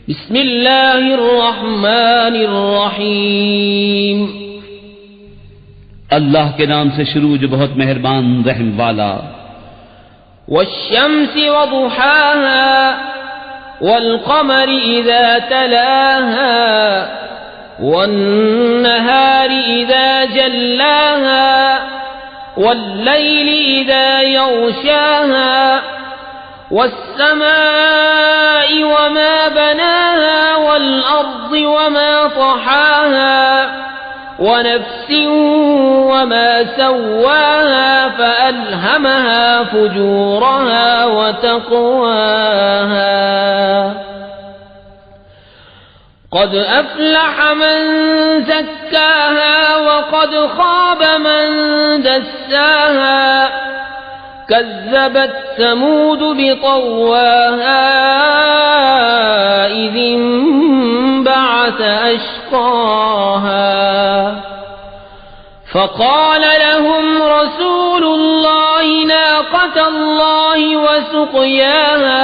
बिस्मिल्लाहिर्रहमानिर्रहीम। अल्लाह के नाम से शुरू जो बहुत मेहरबान रहम वाला। वश्शम्सि वदुहाहा वल्क़मरि इज़ा तलाहा वन्नहारि इज़ा जल्लाहा वल्लैलि इज़ा यग़शाहा वस्समाइ वमा बनाहा वल्अर्ज़ि वमा तहाहा वनफ्सिन वमा सव्वाहा फ़अल्हमहा फ़ुजूरहा वतक़वाहा क़द अफ़्लह मन ज़क्काहा वक़द ख़ाब मन दस्साहा कज़्ज़बत समूद बितग़वाहा इज़ इंबअस अश्क़ाहा फ़क़ाल लहुम रसूलुल्लाहि नाक़तल्लाहि वसुक़याहा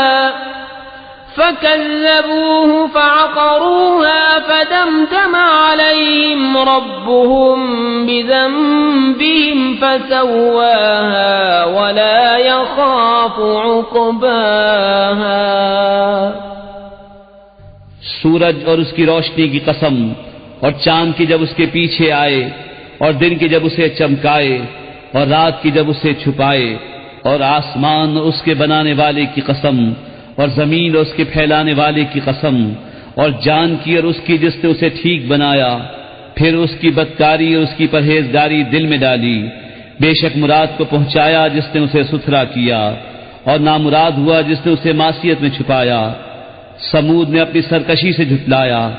फकज़्ज़बूहु फ़अक़रूहा फदमदम अलैहिम रब्बुहुम बिज़ंबिहिम फ़सव्वाहा वला यख़ाफ़ु उक़बाहा। सूरज और उसकी रोशनी की कसम, और चांद की जब उसके पीछे आए, और दिन की जब उसे चमकाए, और रात की जब उसे छुपाए, और आसमान और उसके बनाने वाले की कसम, और जमीन और उसके फैलाने वाले की कसम, और जान की और उसकी जिसने उसे ठीक बनाया, फिर उसकी बदकारी और उसकी परहेजगारी दिल में डाली। बेशक मुराद को पहुंचाया जिसने उसे सुथरा किया, और नामुराद हुआ जिसने उसे मासियत में छुपाया। समूद ने अपनी सरकशी से झुटलाया,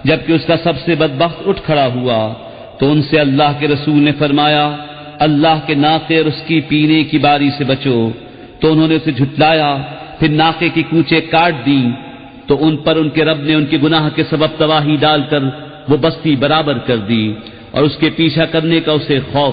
जबकि उसका सबसे बदबख्त उठ खड़ा हुआ, तो उनसे अल्लाह के रसूल ने फरमाया, अल्लाह के नाके और उसकी पीने की बारी से बचो। तो उन्होंने उसे झुटलाया, फिर नाके की कूचे काट दी, तो उन पर उनके रब ने उनके गुनाह के सबब तबाही डालकर वो बस्ती बराबर कर दी, और उसके पीछा करने का उसे खौफ